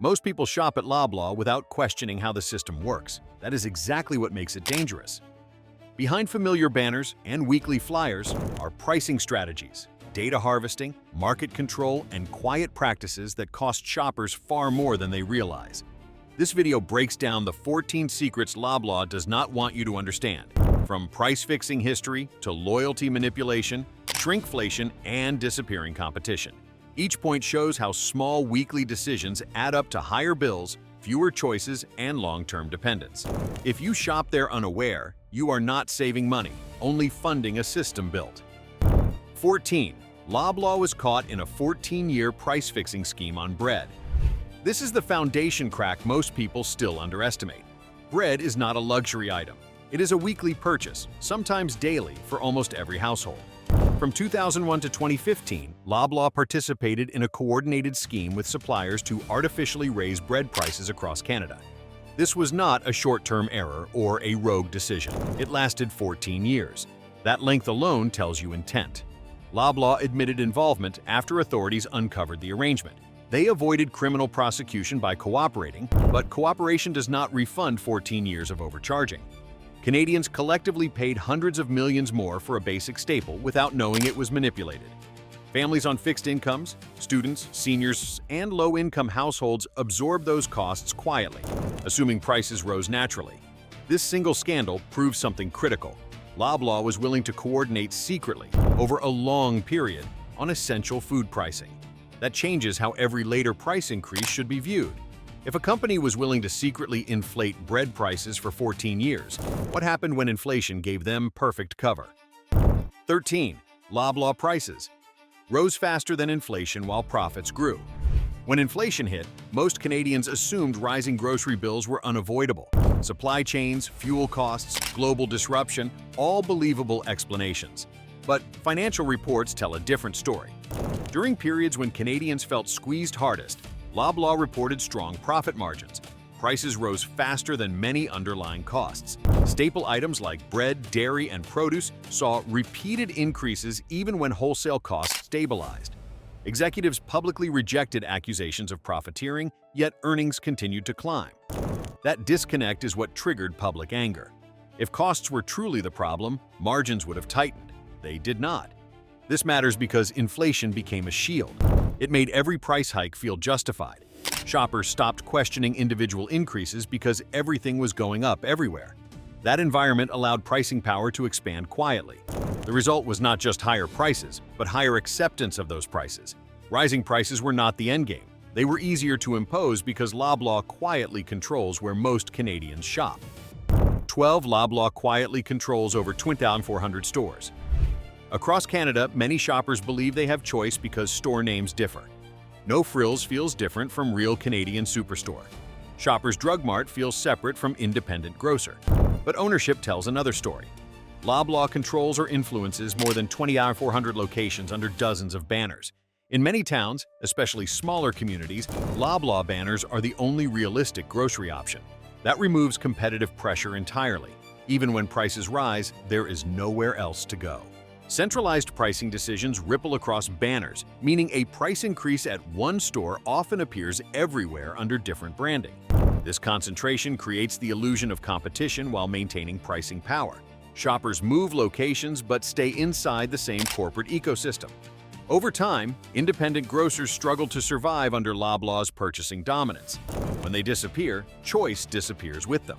Most people shop at Loblaw without questioning how the system works. That is exactly what makes it dangerous. Behind familiar banners and weekly flyers are pricing strategies, data harvesting, market control, and quiet practices that cost shoppers far more than they realize. This video breaks down the 14 secrets Loblaw does not want you to understand, from price-fixing history to loyalty manipulation, shrinkflation, and disappearing competition. Each point shows how small weekly decisions add up to higher bills, fewer choices, and long-term dependence. If you shop there unaware, you are not saving money, only funding a system built. 14. Loblaw was caught in a 14-year price-fixing scheme on bread. This is the foundation crack most people still underestimate. Bread is not a luxury item. It is a weekly purchase, sometimes daily, for almost every household. From 2001 to 2015, Loblaw participated in a coordinated scheme with suppliers to artificially raise bread prices across Canada. This was not a short-term error or a rogue decision. It lasted 14 years. That length alone tells you intent. Loblaw admitted involvement after authorities uncovered the arrangement. They avoided criminal prosecution by cooperating, but cooperation does not refund 14 years of overcharging. Canadians collectively paid hundreds of millions more for a basic staple without knowing it was manipulated. Families on fixed incomes, students, seniors, and low-income households absorbed those costs quietly, assuming prices rose naturally. This single scandal proves something critical. Loblaw was willing to coordinate secretly over a long period on essential food pricing. That changes how every later price increase should be viewed. If a company was willing to secretly inflate bread prices for 14 years, what happened when inflation gave them perfect cover? 13. Loblaw prices rose faster than inflation while profits grew. When inflation hit, most Canadians assumed rising grocery bills were unavoidable. Supply chains, fuel costs, global disruption, all believable explanations. But financial reports tell a different story. During periods when Canadians felt squeezed hardest, Loblaw reported strong profit margins. Prices rose faster than many underlying costs. Staple items like bread, dairy, and produce saw repeated increases even when wholesale costs stabilized. Executives publicly rejected accusations of profiteering, yet earnings continued to climb. That disconnect is what triggered public anger. If costs were truly the problem, margins would have tightened. They did not. This matters because inflation became a shield. It made every price hike feel justified. Shoppers stopped questioning individual increases because everything was going up everywhere. That environment allowed pricing power to expand quietly. The result was not just higher prices, but higher acceptance of those prices. Rising prices were not the endgame. They were easier to impose because Loblaw quietly controls where most Canadians shop. 12. Loblaw quietly controls over 2,400 stores. Across Canada, many shoppers believe they have choice because store names differ. No Frills feels different from real Canadian Superstore. Shoppers Drug Mart feels separate from independent grocer. But ownership tells another story. Loblaw controls or influences more than 2,400 locations under dozens of banners. In many towns, especially smaller communities, Loblaw banners are the only realistic grocery option. That removes competitive pressure entirely. Even when prices rise, there is nowhere else to go. Centralized pricing decisions ripple across banners, meaning a price increase at one store often appears everywhere under different branding. This concentration creates the illusion of competition while maintaining pricing power. Shoppers move locations but stay inside the same corporate ecosystem. Over time, independent grocers struggle to survive under Loblaw's purchasing dominance. When they disappear, choice disappears with them.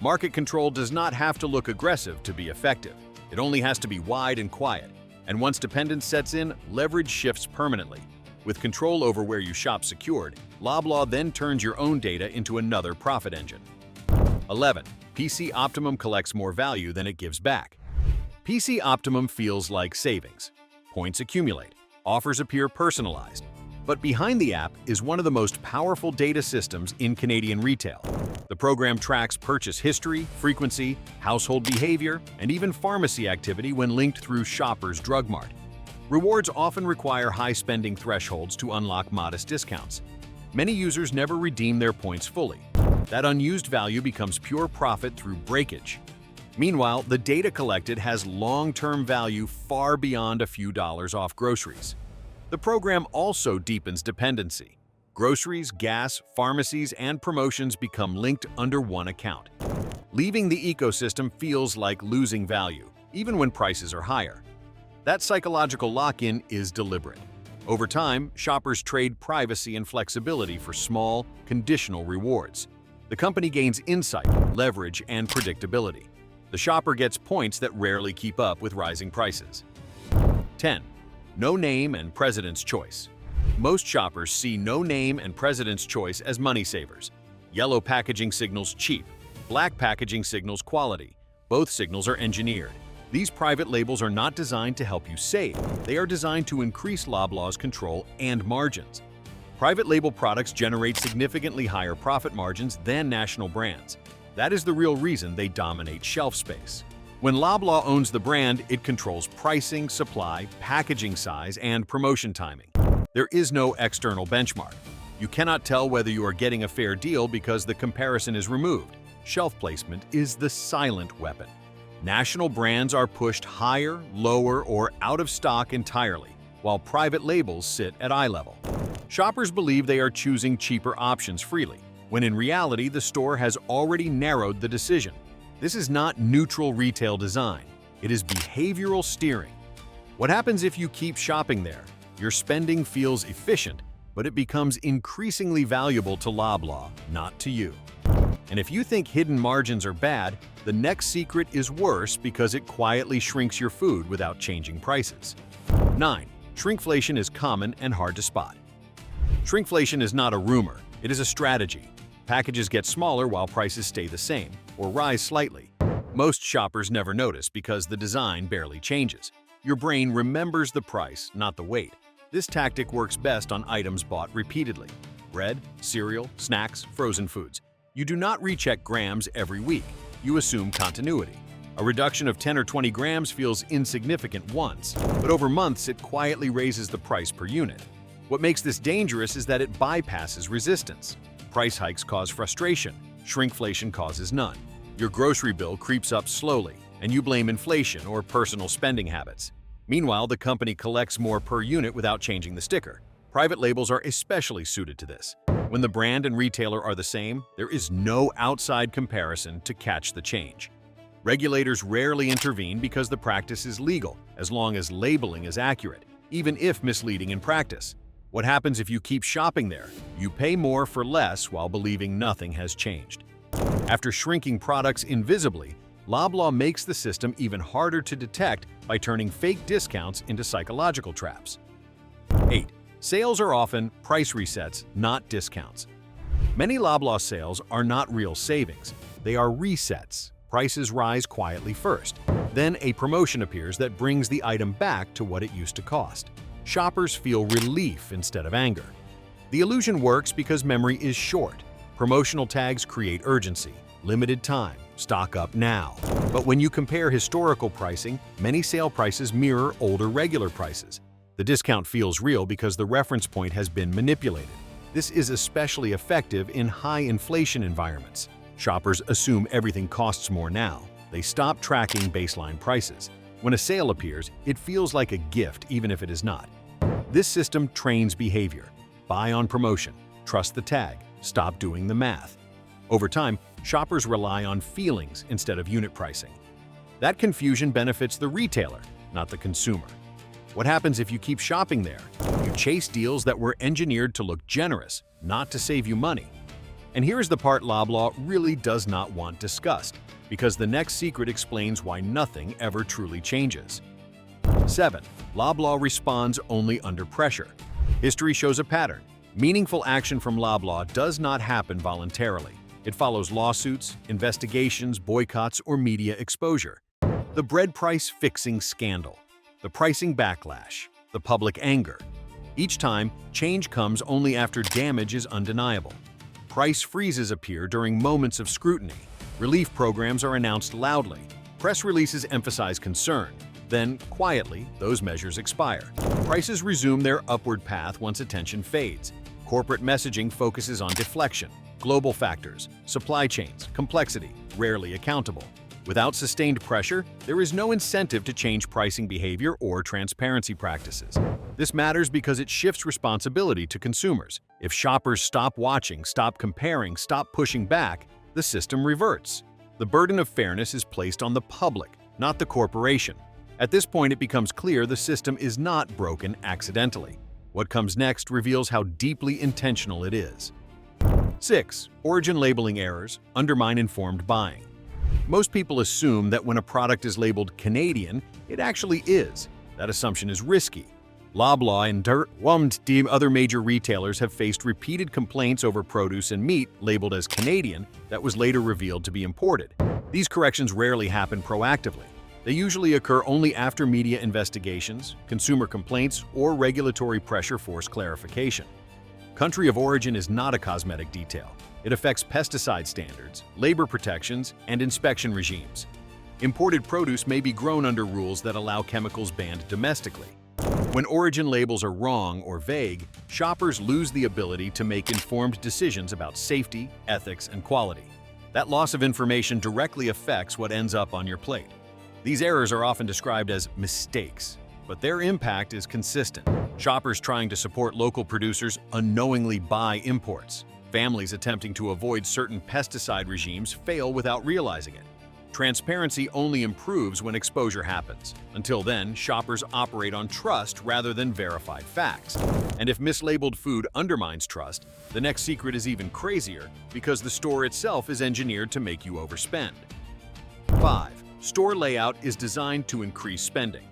Market control does not have to look aggressive to be effective. It only has to be wide and quiet. And once dependence sets in, leverage shifts permanently. With control over where you shop secured, Loblaw then turns your own data into another profit engine. 11. PC Optimum collects more value than it gives back. PC Optimum feels like savings. Points accumulate. Offers appear personalized. But behind the app is one of the most powerful data systems in Canadian retail. The program tracks purchase history, frequency, household behavior, and even pharmacy activity when linked through Shoppers Drug Mart. Rewards often require high spending thresholds to unlock modest discounts. Many users never redeem their points fully. That unused value becomes pure profit through breakage. Meanwhile, the data collected has long-term value far beyond a few dollars off groceries. The program also deepens dependency. Groceries, gas, pharmacies, and promotions become linked under one account. Leaving the ecosystem feels like losing value, even when prices are higher. That psychological lock-in is deliberate. Over time, shoppers trade privacy and flexibility for small, conditional rewards. The company gains insight, leverage, and predictability. The shopper gets points that rarely keep up with rising prices. 10. No name and President's choice. Most shoppers see no name and President's choice as money savers. Yellow packaging signals cheap. Black packaging signals quality. Both signals are engineered. These private labels are not designed to help you save. They are designed to increase Loblaw's control and margins. Private label products generate significantly higher profit margins than national brands. That is the real reason they dominate shelf space. When Loblaw owns the brand, it controls pricing, supply, packaging size, and promotion timing. There is no external benchmark. You cannot tell whether you are getting a fair deal because the comparison is removed. Shelf placement is the silent weapon. National brands are pushed higher, lower, or out of stock entirely, while private labels sit at eye level. Shoppers believe they are choosing cheaper options freely, when in reality the store has already narrowed the decision. This is not neutral retail design. It is behavioral steering. What happens if you keep shopping there? Your spending feels efficient, but it becomes increasingly valuable to Loblaw, not to you. And if you think hidden margins are bad, the next secret is worse because it quietly shrinks your food without changing prices. 9. Shrinkflation is common and hard to spot. Shrinkflation is not a rumor, it is a strategy. Packages get smaller while prices stay the same, or rise slightly. Most shoppers never notice because the design barely changes. Your brain remembers the price, not the weight. This tactic works best on items bought repeatedly: bread, cereal, snacks, frozen foods. You do not recheck grams every week. You assume continuity. A reduction of 10 or 20 grams feels insignificant once, but over months it quietly raises the price per unit. What makes this dangerous is that it bypasses resistance. Price hikes cause frustration. Shrinkflation causes none. Your grocery bill creeps up slowly, and you blame inflation or personal spending habits. Meanwhile, the company collects more per unit without changing the sticker. Private labels are especially suited to this. When the brand and retailer are the same, there is no outside comparison to catch the change. Regulators rarely intervene because the practice is legal, as long as labeling is accurate, even if misleading in practice. What happens if you keep shopping there? You pay more for less while believing nothing has changed. After shrinking products invisibly, Loblaw makes the system even harder to detect by turning fake discounts into psychological traps. 8. Sales are often price resets, not discounts. Many Loblaw sales are not real savings. They are resets. Prices rise quietly first. Then a promotion appears that brings the item back to what it used to cost. Shoppers feel relief instead of anger. The illusion works because memory is short. Promotional tags create urgency. Limited time. Stock up now. But when you compare historical pricing, many sale prices mirror older regular prices. The discount feels real because the reference point has been manipulated. This is especially effective in high inflation environments. Shoppers assume everything costs more now. They stop tracking baseline prices. When a sale appears, it feels like a gift even if it is not. This system trains behavior. Buy on promotion. Trust the tag. Stop doing the math. Over time, shoppers rely on feelings instead of unit pricing. That confusion benefits the retailer, not the consumer. What happens if you keep shopping there? You chase deals that were engineered to look generous, not to save you money. And here is the part Loblaw really does not want discussed, because the next secret explains why nothing ever truly changes. 7. Loblaw responds only under pressure. History shows a pattern. Meaningful action from Loblaw does not happen voluntarily. It follows lawsuits, investigations, boycotts, or media exposure. The bread price fixing scandal, the pricing backlash, the public anger. Each time, change comes only after damage is undeniable. Price freezes appear during moments of scrutiny. Relief programs are announced loudly. Press releases emphasize concern. Then, quietly, those measures expire. Prices resume their upward path once attention fades. Corporate messaging focuses on deflection, global factors, supply chains, complexity, rarely accountable. Without sustained pressure, there is no incentive to change pricing behavior or transparency practices. This matters because it shifts responsibility to consumers. If shoppers stop watching, stop comparing, stop pushing back, the system reverts. The burden of fairness is placed on the public, not the corporation. At this point, it becomes clear the system is not broken accidentally. What comes next reveals how deeply intentional it is. 6. Origin labeling errors undermine informed buying. Most people assume that when a product is labeled Canadian, it actually is. That assumption is risky. Loblaw and other major retailers have faced repeated complaints over produce and meat labeled as Canadian that was later revealed to be imported. These corrections rarely happen proactively. They usually occur only after media investigations, consumer complaints, or regulatory pressure force clarification. Country of origin is not a cosmetic detail. It affects pesticide standards, labor protections, and inspection regimes. Imported produce may be grown under rules that allow chemicals banned domestically. When origin labels are wrong or vague, shoppers lose the ability to make informed decisions about safety, ethics, and quality. That loss of information directly affects what ends up on your plate. These errors are often described as mistakes, but their impact is consistent. Shoppers trying to support local producers unknowingly buy imports. Families attempting to avoid certain pesticide regimes fail without realizing it. Transparency only improves when exposure happens. Until then, shoppers operate on trust rather than verified facts. And if mislabeled food undermines trust, the next secret is even crazier because the store itself is engineered to make you overspend. 5. Store layout is designed to increase spending.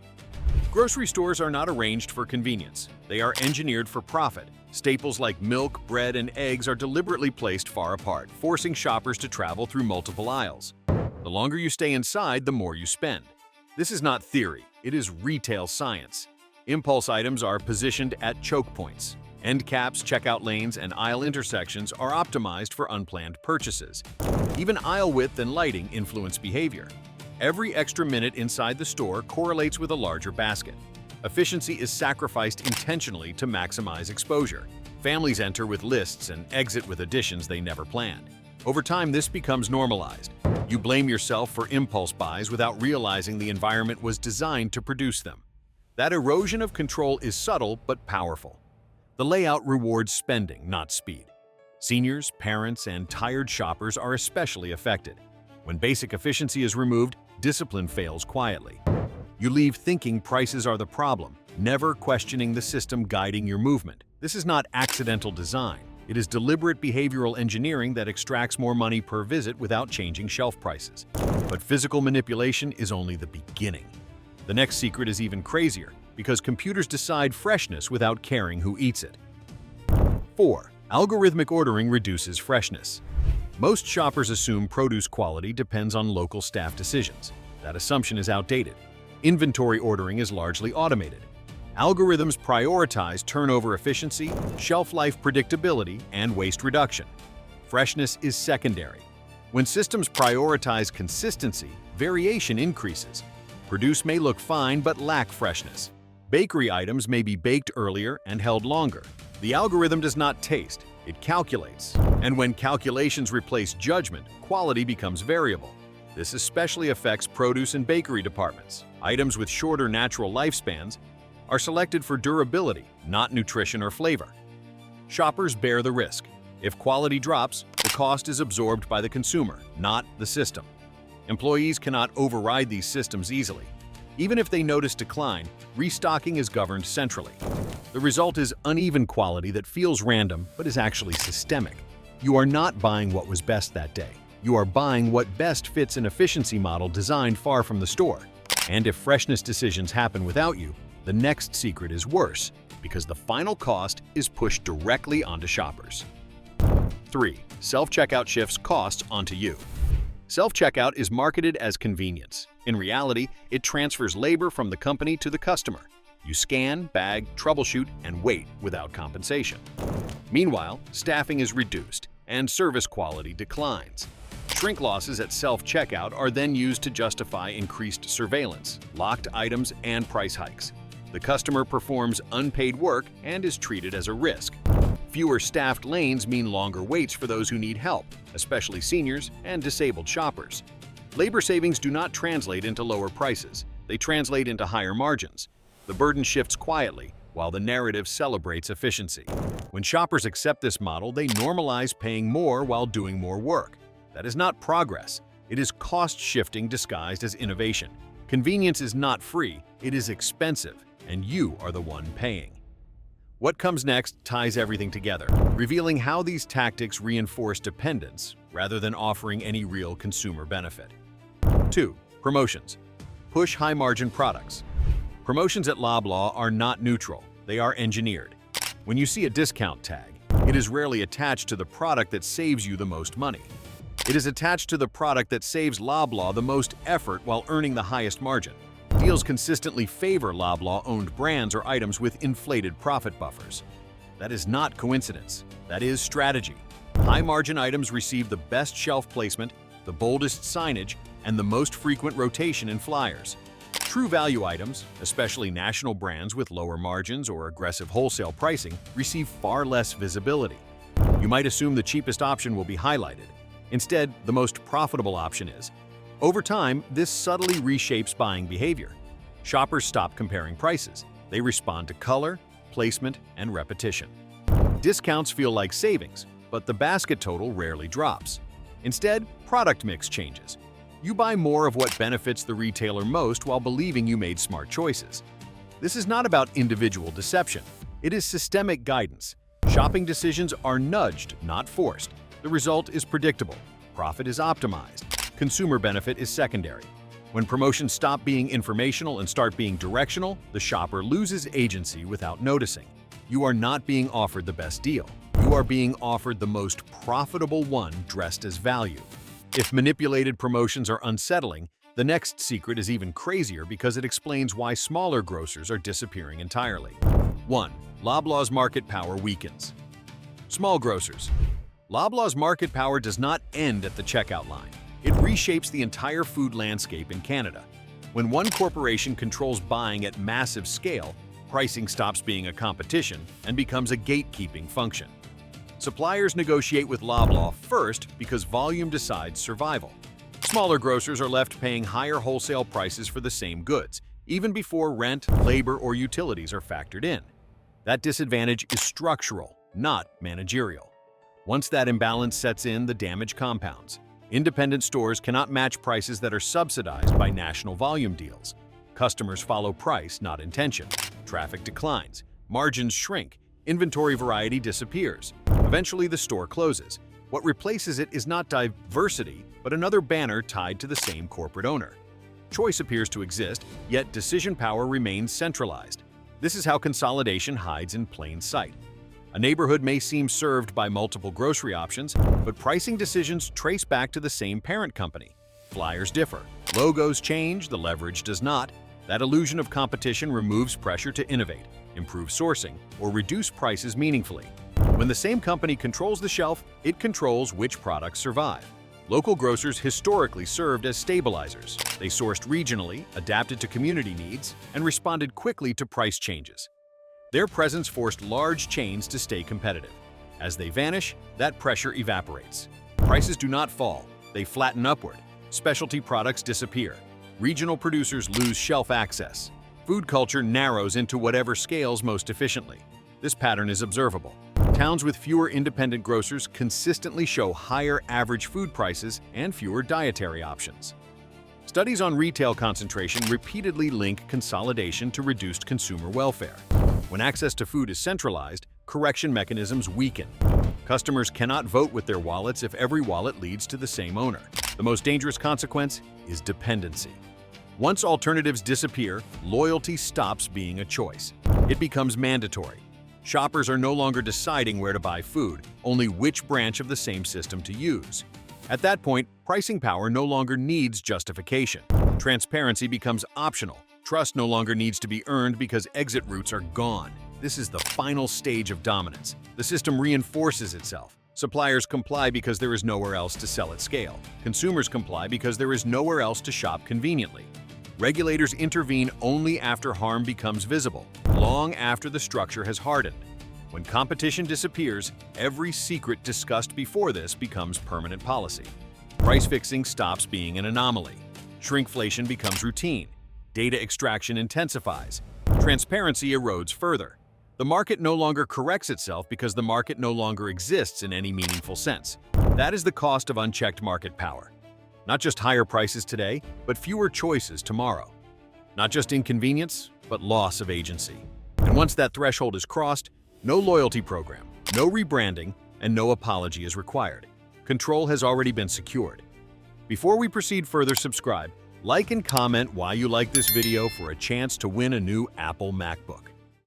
Grocery stores are not arranged for convenience. They are engineered for profit. Staples like milk, bread, and eggs are deliberately placed far apart, forcing shoppers to travel through multiple aisles. The longer you stay inside, the more you spend. This is not theory, it is retail science. Impulse items are positioned at choke points. End caps, checkout lanes, and aisle intersections are optimized for unplanned purchases. Even aisle width and lighting influence behavior. Every extra minute inside the store correlates with a larger basket. Efficiency is sacrificed intentionally to maximize exposure. Families enter with lists and exit with additions they never planned. Over time, this becomes normalized. You blame yourself for impulse buys without realizing the environment was designed to produce them. That erosion of control is subtle but powerful. The layout rewards spending, not speed. Seniors, parents, and tired shoppers are especially affected. When basic efficiency is removed, discipline fails quietly. You leave thinking prices are the problem, never questioning the system guiding your movement. This is not accidental design. It is deliberate behavioral engineering that extracts more money per visit without changing shelf prices. But physical manipulation is only the beginning. The next secret is even crazier, because computers decide freshness without caring who eats it. 4. Algorithmic ordering reduces freshness. Most shoppers assume produce quality depends on local staff decisions. That assumption is outdated. Inventory ordering is largely automated. Algorithms prioritize turnover efficiency, shelf life predictability, and waste reduction. Freshness is secondary. When systems prioritize consistency, variation increases. Produce may look fine but lack freshness. Bakery items may be baked earlier and held longer. The algorithm does not taste, it calculates. And when calculations replace judgment, quality becomes variable. This especially affects produce and bakery departments. Items with shorter natural lifespans are selected for durability, not nutrition or flavor. Shoppers bear the risk. If quality drops, the cost is absorbed by the consumer, not the system. Employees cannot override these systems easily. Even if they notice decline, restocking is governed centrally. The result is uneven quality that feels random but is actually systemic. You are not buying what was best that day. You are buying what best fits an efficiency model designed far from the store. And if freshness decisions happen without you, the next secret is worse, because the final cost is pushed directly onto shoppers. 3. Self-checkout shifts costs onto you. Self-checkout is marketed as convenience. In reality, it transfers labor from the company to the customer. You scan, bag, troubleshoot, and wait without compensation. Meanwhile, staffing is reduced, and service quality declines. Shrink losses at self-checkout are then used to justify increased surveillance, locked items, and price hikes. The customer performs unpaid work and is treated as a risk. Fewer staffed lanes mean longer waits for those who need help, especially seniors and disabled shoppers. Labor savings do not translate into lower prices. They translate into higher margins. The burden shifts quietly, while the narrative celebrates efficiency. When shoppers accept this model, they normalize paying more while doing more work. That is not progress. It is cost-shifting disguised as innovation. Convenience is not free, it is expensive, and you are the one paying. What comes next ties everything together, revealing how these tactics reinforce dependence rather than offering any real consumer benefit. 2. Promotions. Push high-margin products. Promotions at Loblaw are not neutral, they are engineered. When you see a discount tag, it is rarely attached to the product that saves you the most money. It is attached to the product that saves Loblaw the most effort while earning the highest margin. Deals consistently favor Loblaw-owned brands or items with inflated profit buffers. That is not coincidence. That is strategy. High-margin items receive the best shelf placement, the boldest signage, and the most frequent rotation in flyers. True value items, especially national brands with lower margins or aggressive wholesale pricing, receive far less visibility. You might assume the cheapest option will be highlighted. Instead, the most profitable option is. Over time, this subtly reshapes buying behavior. Shoppers stop comparing prices. They respond to color, placement, and repetition. Discounts feel like savings, but the basket total rarely drops. Instead, product mix changes. You buy more of what benefits the retailer most while believing you made smart choices. This is not about individual deception. It is systemic guidance. Shopping decisions are nudged, not forced. The result is predictable. Profit is optimized. Consumer benefit is secondary. When promotions stop being informational and start being directional, the shopper loses agency without noticing. You are not being offered the best deal. You are being offered the most profitable one dressed as value. If manipulated promotions are unsettling, the next secret is even crazier because it explains why smaller grocers are disappearing entirely. 1. Loblaw's market power weakens. Small grocers. Loblaw's market power does not end at the checkout line. It reshapes the entire food landscape in Canada. When one corporation controls buying at massive scale, pricing stops being a competition and becomes a gatekeeping function. Suppliers negotiate with Loblaw first because volume decides survival. Smaller grocers are left paying higher wholesale prices for the same goods, even before rent, labor, or utilities are factored in. That disadvantage is structural, not managerial. Once that imbalance sets in, the damage compounds. Independent stores cannot match prices that are subsidized by national volume deals. Customers follow price, not intention. Traffic declines, margins shrink, inventory variety disappears. Eventually, the store closes. What replaces it is not diversity, but another banner tied to the same corporate owner. Choice appears to exist, yet decision power remains centralized. This is how consolidation hides in plain sight. A neighborhood may seem served by multiple grocery options, but pricing decisions trace back to the same parent company. Flyers differ. Logos change, the leverage does not. That illusion of competition removes pressure to innovate, improve sourcing, or reduce prices meaningfully. When the same company controls the shelf, it controls which products survive. Local grocers historically served as stabilizers. They sourced regionally, adapted to community needs, and responded quickly to price changes. Their presence forced large chains to stay competitive. As they vanish, that pressure evaporates. Prices do not fall, they flatten upward. Specialty products disappear. Regional producers lose shelf access. Food culture narrows into whatever scales most efficiently. This pattern is observable. Towns with fewer independent grocers consistently show higher average food prices and fewer dietary options. Studies on retail concentration repeatedly link consolidation to reduced consumer welfare. When access to food is centralized, correction mechanisms weaken. Customers cannot vote with their wallets if every wallet leads to the same owner. The most dangerous consequence is dependency. Once alternatives disappear, loyalty stops being a choice. It becomes mandatory. Shoppers are no longer deciding where to buy food, only which branch of the same system to use. At that point, pricing power no longer needs justification. Transparency becomes optional. Trust no longer needs to be earned because exit routes are gone. This is the final stage of dominance. The system reinforces itself. Suppliers comply because there is nowhere else to sell at scale. Consumers comply because there is nowhere else to shop conveniently. Regulators intervene only after harm becomes visible, long after the structure has hardened. When competition disappears, every secret discussed before this becomes permanent policy. Price fixing stops being an anomaly. Shrinkflation becomes routine. Data extraction intensifies. Transparency erodes further. The market no longer corrects itself because the market no longer exists in any meaningful sense. That is the cost of unchecked market power. Not just higher prices today, but fewer choices tomorrow. Not just inconvenience, but loss of agency. And once that threshold is crossed, no loyalty program, no rebranding, and no apology is required. Control has already been secured. Before we proceed further, subscribe, like and comment why you like this video for a chance to win a new Apple MacBook.